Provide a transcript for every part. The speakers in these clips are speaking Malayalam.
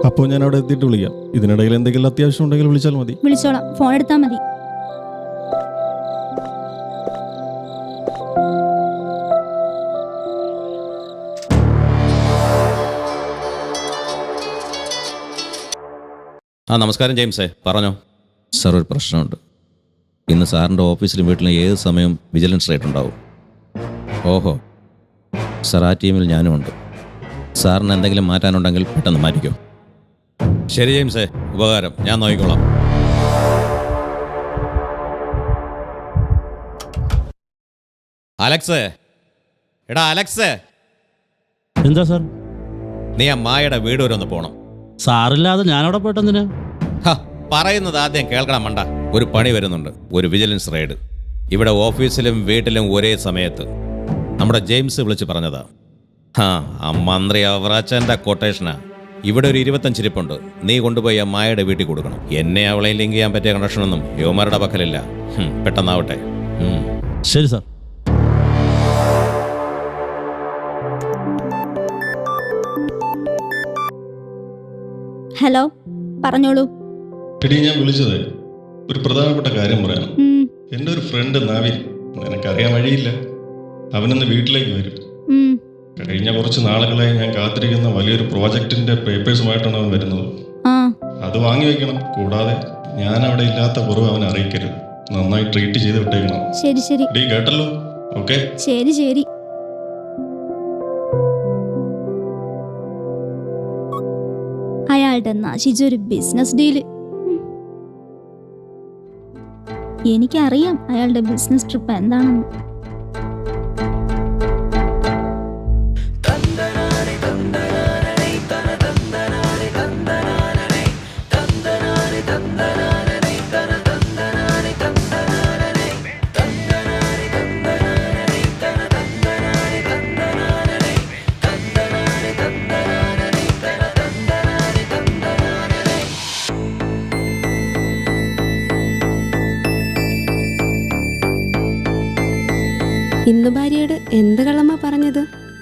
അപ്പോൾ ഞാൻ അവിടെ എത്തിയിട്ട് വിളിക്കാം. ഇതിനിടയിൽ എന്തെങ്കിലും അത്യാവശ്യം ഉണ്ടെങ്കിൽ വിളിച്ചാൽ മതി. വിളിച്ചോളാം, ഫോൺ എടുത്താൽ മതി. നമസ്കാരം ജെയിംസേ, പറഞ്ഞോ. സാർ, ഒരു പ്രശ്നമുണ്ട്. ഇന്ന് സാറിൻ്റെ ഓഫീസിലും വീട്ടിലും ഏത് സമയം വിജിലൻസ് റേറ്റ് ഉണ്ടാവും. ഓഹോ സാർ, ആ ടീമിൽ ഞാനും ഉണ്ട്. സാറിന് എന്തെങ്കിലും മാറ്റാനുണ്ടെങ്കിൽ പെട്ടെന്ന് മാറ്റിക്കോ. ശരി ജെയിംസേ, ഉപകാരം. ഞാൻ നോക്കിക്കോളാം. അലക്സേ, എടാ അലക്സേ. എന്താ സാർ? നീ ആ മായയുടെ വീട് വരെ ഒന്ന് പോകണം. സാറില്ലാതെ ഞാനവിടെ പോയിട്ടെന്തിനാ? പറയുന്നത് ആദ്യം കേൾക്കണം മണ്ട. ഒരു പണി വരുന്നുണ്ട്, ഒരു വിജിലൻസ് റെയ്ഡ്. ഇവിടെ ഓഫീസിലും വീട്ടിലും ഒരേ സമയത്ത്. നമ്മുടെ ജെയിംസ് വിളിച്ച് പറഞ്ഞതാ. ആ മന്ത്രി അവറാച്ചൻ്റെ കൊട്ടേഷനാ. ഇവിടെ ഒരു 25 ഇരിപ്പുണ്ട്. നീ കൊണ്ടുപോയി ആ മായയുടെ വീട്ടിൽ കൊടുക്കണം. എന്നെ അവളെ ലിങ്ക് ചെയ്യാൻ പറ്റിയ കണക്ഷനൊന്നും യുവമാരുടെ പക്കലില്ല. പെട്ടെന്നാവട്ടെ. ശരി സാർ. ഹലോ, പറഞ്ഞോളൂ. എടി, ഞാൻ വിളിച്ചത് ഒരു പ്രധാനപ്പെട്ട കാര്യം പറയാം. എൻ്റെ ഒരു ഫ്രണ്ട് നവീൻ, നിനക്കറിയാൻ വഴിയില്ല, അവനൊന്ന് വീട്ടിലേക്ക് വരും. കഴിഞ്ഞ കുറച്ച് നാളുകളായി ഞാൻ കാത്തിരിക്കുന്ന വലിയൊരു പ്രോജക്റ്റിന്റെ പേപ്പേഴ്സുമായിട്ടാണ് അവൻ വരുന്നത്. അത് വാങ്ങി വെക്കണം. കൂടാതെ ഞാൻ അവിടെ ഇല്ലാത്ത കുറവ് അവനെ അറിയിക്കരുത്. നന്നായി ട്രീറ്റ് ചെയ്ത് വിട്ടേക്കണം. ശരി ശരി. ഡീ, കേട്ടല്ലോ? ഓക്കെ. ശരി ശരി. അയാളുടെ നശിച്ചൊരു ബിസിനസ് ഡീല്. എനിക്കറിയാം അയാളുടെ ബിസിനസ് ട്രിപ്പ് എന്താണെന്ന്. ഇന്ന് ഭാര്യയോട് എന്ത് കള്ളമ്മ പറഞ്ഞത്?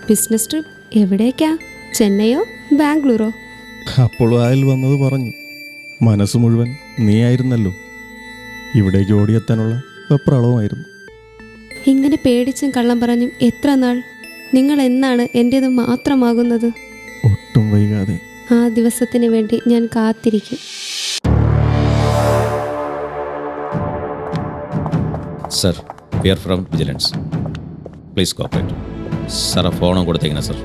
ബിസിനസ് ട്രിപ്പ് എവിടേക്കാ? ചെന്നൈയോ ബാംഗ്ലൂരോ? അപ്പോഴും അയാൾ വന്നത് പറഞ്ഞു. മനസ്സ് മുഴുവൻ നീ ആയിരുന്നല്ലോ. ഇവിടേക്ക് ഓടിയെത്താനുള്ള വെപ്രളവുമായിരുന്നു. ഇങ്ങനെ പേടിച്ചും കള്ളം പറഞ്ഞും എത്ര നാൾ? നിങ്ങൾ എന്നാണ് എൻ്റേത് മാത്രമാകുന്നത്? ഒട്ടും വൈകാതെ. ആ ദിവസത്തിന് വേണ്ടി ഞാൻ കാത്തിരിക്കും. Sir, we are from vigilance. Please cooperate. Sir, ഫോണും കൊടുത്തേക്കണേ സർ.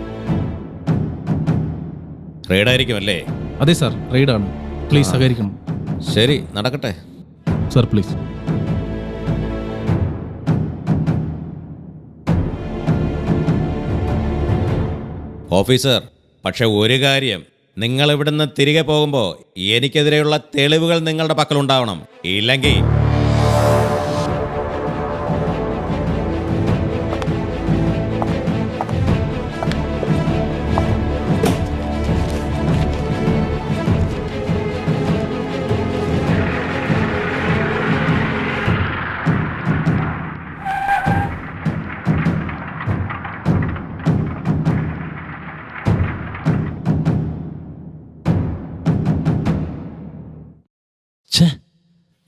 റെയ്ഡായിരിക്കും അല്ലേ? അതെ സാർ, റെയ്ഡാണ്. പ്ലീസ് സഹകരിക്കണം. ശരി, നടക്കട്ടെ സാർ, പ്ലീസ്. ഓഫീസർ, പക്ഷെ ഒരു കാര്യം, നിങ്ങൾ ഇവിടുന്ന് തിരികെ പോകുമ്പോൾ എനിക്കെതിരെയുള്ള തെളിവുകൾ നിങ്ങളുടെ പക്കലുണ്ടാവണം. ഇല്ലെങ്കിൽ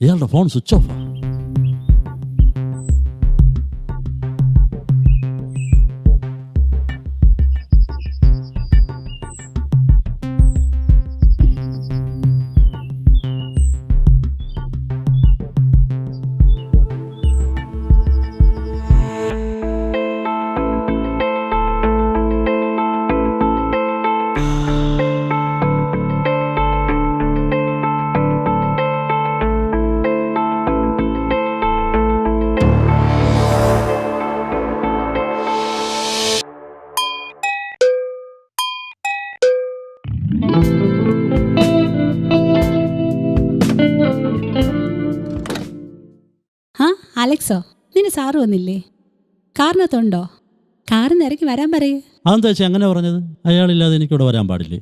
ഇയാളുടെ ഫോൺ സ്വിച്ച് ഓഫ്. അലക്സോ, നിന്റെ സാറ് വന്നില്ലേ? കാറിനകത്തുണ്ടോ? കാറിൽ നിന്ന് ഇറങ്ങി വരാൻ പറയേ. അതെന്താ വെച്ചാൽ അങ്ങനെ പറഞ്ഞത്? അയാളില്ലാതെ എനിക്കിവിടെ വരാൻ പാടില്ലേ?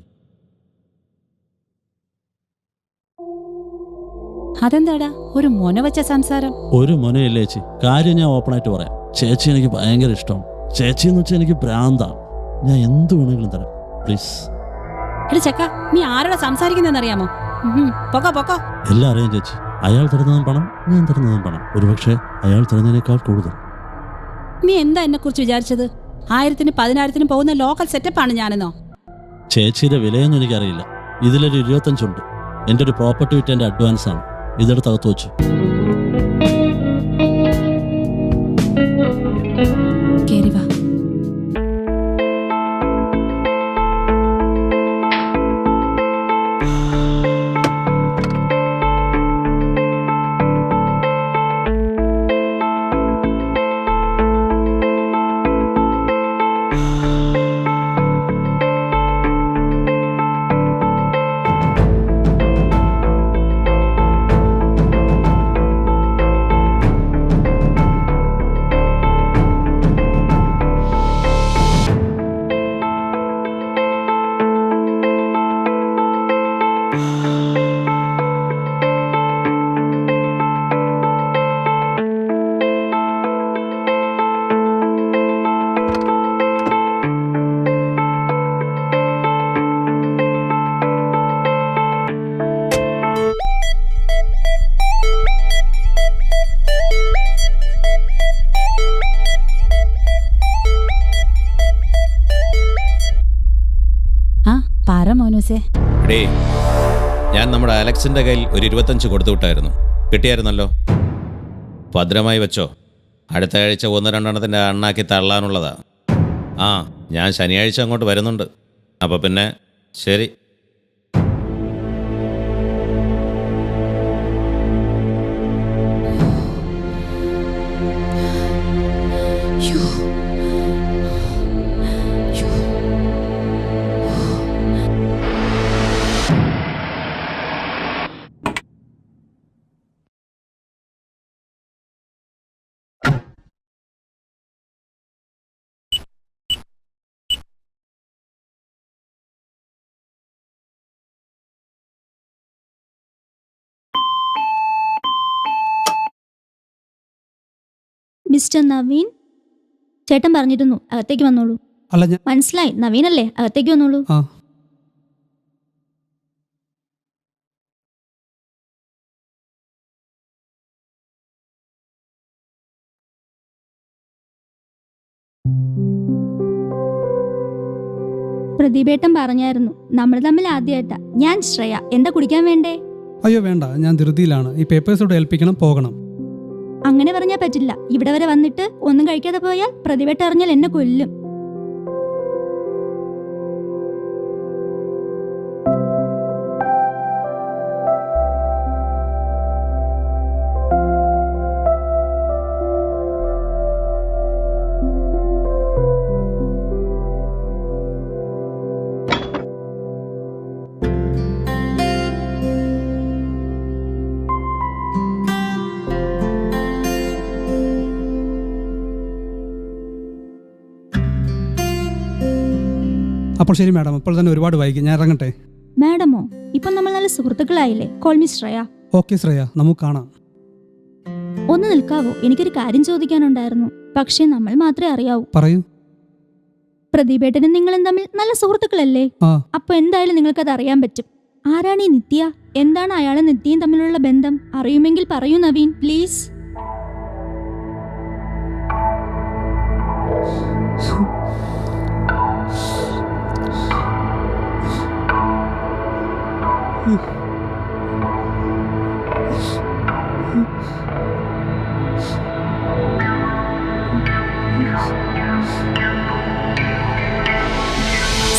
അതെന്താടാ ഒരു മൊന വെച്ച സംസാരം? ഒരു മുനയില്ല ചേച്ചി, കാര്യം ഞാൻ ഓപ്പണായിട്ട് പറയാം. ചേച്ചി എനിക്ക് ഭയങ്കര ഇഷ്ടമാണ്. ചേച്ചി എന്ന് വെച്ചാൽ എനിക്ക് ഭ്രാന്താണ്. ഞാൻ എന്ത് വേണമെങ്കിലും തരാം, പ്ലീസ്. എടി ചെക്ക, നീ ആരോടാ സംസാരിക്കുന്നതെന്നറിയാമോ? പൊക്കോ പൊക്കോ. എല്ലാം അറിയാം ചേച്ചി. അയാൾ തരുന്നതും പണം, ഞാൻ തരുന്നതും പണം. ഒരുപക്ഷെ അയാൾ തരുന്നതിനേക്കാൾ കൂടുതൽ. നീ എന്താ എന്നെ കുറിച്ച് വിചാരിച്ചത്? 1000-നും 10,000-നും പോകുന്ന ലോക്കൽ സെറ്റപ്പാണ് ഞാനെന്നോ? ചേച്ചിയുടെ വിലയൊന്നും എനിക്കറിയില്ല. ഇതിലൊരു 25 ഉണ്ട്. എൻ്റെ ഒരു പ്രോപ്പർട്ടി വിറ്റ് എൻ്റെ അഡ്വാൻസ് ആണ്. ഇതെടുത്ത് അകത്ത് വെച്ചു. കേറി വാ. മോനൂസേ, ഡേ, ഞാൻ നമ്മുടെ അലക്സിന്റെ കയ്യിൽ ഒരു 25 കൊടുത്തു വിട്ടായിരുന്നു. കിട്ടിയായിരുന്നല്ലോ. ഭദ്രമായി വെച്ചോ. അടുത്ത ആഴ്ച 1-2 അണ്ണാക്കി തള്ളാനുള്ളതാ. ആ, ഞാൻ ശനിയാഴ്ച അങ്ങോട്ട് വരുന്നുണ്ട്. അപ്പോൾ പിന്നെ ശരി. മിസ്റ്റർ നവീൻ, ചേട്ടൻ പറഞ്ഞിരുന്നു അകത്തേക്ക് വന്നോളൂ. അല്ല ഞാൻ മനസ്സിലായി, നവീനല്ലേ? അകത്തേക്ക് വന്നോളൂ. ആ പ്രദീപേട്ടൻ പറഞ്ഞായിരുന്നു നമ്മൾ തമ്മിൽ ആദ്യമായിട്ടാ. ഞാൻ ശ്രേയ. എന്താ കുടിക്കാൻ വേണ്ടേ? അയ്യോ വേണ്ട, ഞാൻ ധൃതിയിലാണ്. ഈ പേപ്പേഴ്സോട് ഏൽപ്പിക്കണം, പോകണം. അങ്ങനെ പറഞ്ഞാൽ പറ്റില്ല. ഇവിടെ വരെ വന്നിട്ട് ഒന്നും കഴിക്കാതെ പോയാൽ പ്രദീപേട്ടൻ അറിഞ്ഞാൽ എന്നെ കൊല്ലും. അപ്പോൾ ശരി മാഡം, ഇപ്പോൾ തന്നെ ഒരുപാട് വൈകി, ഞാൻ ഇറങ്ങട്ടെ. മാഡമോ? ഇപ്പൊ നമ്മൾ നല്ല സുഹൃത്തുക്കളായില്ലേ? Call me Shreya. Okay Shreya, നമുക്ക് കാണാം. ഒന്ന് നിൽക്കാവോ? എനിക്കൊരു കാര്യം ചോദിക്കാനുണ്ടായിരുന്നു. പക്ഷേ നമ്മൾ മാത്രമേ അറിയാവൂ. പറയൂ. പ്രദീപേട്ടനും നിങ്ങളും തമ്മിൽ നല്ല സുഹൃത്തുക്കളല്ലേ? ആ. അപ്പൊ എന്തായാലും നിങ്ങൾക്കത് അറിയാൻ പറ്റും. ആരാണ് ഈ നിത്യ? എന്താണ് അയാളും നിത്യയും തമ്മിലുള്ള ബന്ധം? അറിയുമെങ്കിൽ പറയൂ നവീൻ, പ്ലീസ്.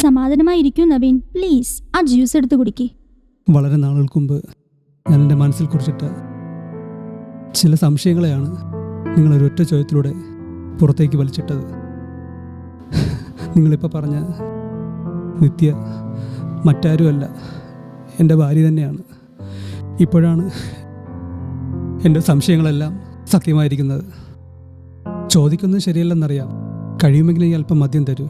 സമാധാനമായിരിക്കൂ നവീൻ, പ്ലീസ്. ആ ജ്യൂസ് എടുത്ത് കുടിക്കേ. വളരെ നാളുകൾക്ക് മുമ്പ് ഞാൻ എൻ്റെ മനസ്സിൽ കുറിച്ചിട്ട ചില സംശയങ്ങളെയാണ് നിങ്ങളൊരൊറ്റ ചോദ്യത്തിലൂടെ പുറത്തേക്ക് വലിച്ചിട്ടത്. നിങ്ങളിപ്പോൾ പറഞ്ഞ നിത്യ മറ്റാരുമല്ല, എൻ്റെ ഭാര്യ തന്നെയാണ്. ഇപ്പോഴാണ് എൻ്റെ സംശയങ്ങളെല്ലാം സത്യമായിരിക്കുന്നത്. ചോദിക്കുന്നത് ശരിയല്ലെന്നറിയാം. കഴിയുമെങ്കിൽ ഈ അല്പം മദ്യം തരൂ.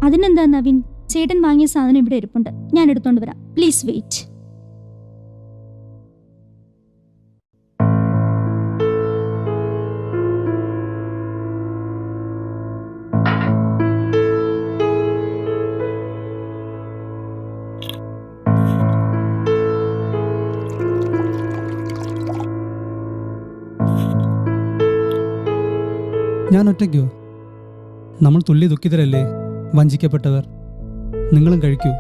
അതിനെന്താ നവീൻ, ചേട്ടൻ വാങ്ങിയ സാധനം ഇവിടെ ഇരിപ്പുണ്ട്, ഞാൻ എടുത്തോണ്ട് വരാം. Please wait. ഞാൻ ഒറ്റയ്ക്കോ? നമ്മൾ തുല്യ ദുഃഖിതരല്ലേ, വഞ്ചിക്കപ്പെട്ടവർ. നിങ്ങളും കഴിക്കൂ.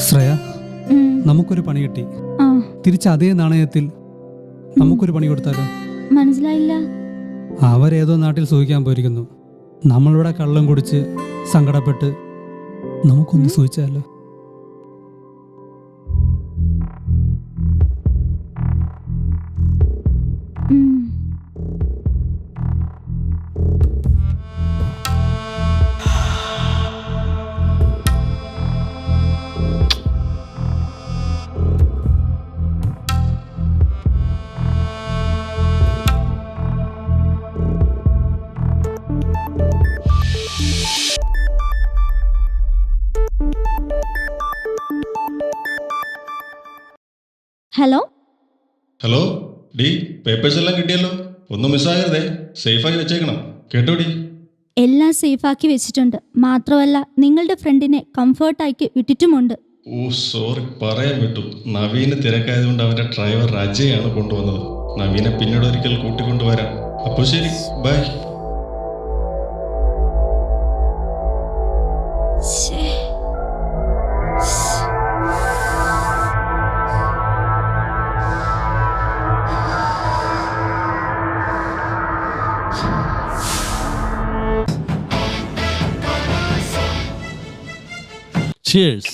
ശ്രേയ, നമുക്കൊരു പണി കിട്ടി. ആ, തിരിച്ച് അതേ നാണയത്തിൽ നമുക്കൊരു പണി കൊടുത്താലോ? മനസ്സിലായില്ല. അവരേതോ നാട്ടിൽ സൂഹിക്കാൻ പോയിരിക്കുന്നു. നമ്മളിവിടെ കള്ളം കുടിച്ച് സങ്കടപ്പെട്ട് നമുക്കൊന്ന് സൂഹിച്ചാലോ? ഉം. ഹലോ, ഹലോ ഡി, പേപ്പേഴ്സ് എല്ലാം കിട്ടിയല്ലോ. ഒന്നും മിസ്സാകരുതേ, സേഫായി വെച്ചേക്കണം കേട്ടോ ഡി. എല്ലാം സേഫാക്കി വെച്ചിട്ടുണ്ട്. മാത്രമല്ല നിങ്ങളുടെ ഫ്രണ്ടിനെ കംഫർട്ടാക്കി വിട്ടിട്ടുമുണ്ട്. ഓ സോറി, പറയാൻ വിട്ടു. നവീന് തിരക്കായതുകൊണ്ട് അവന്റെ ഡ്രൈവർ അജയാണ് കൊണ്ടുവന്നത്. നവീനെ പിന്നീട് ഒരിക്കൽ കൂട്ടിക്കൊണ്ടുവരാം. അപ്പോൾ ശരി, ബൈ. Cheers.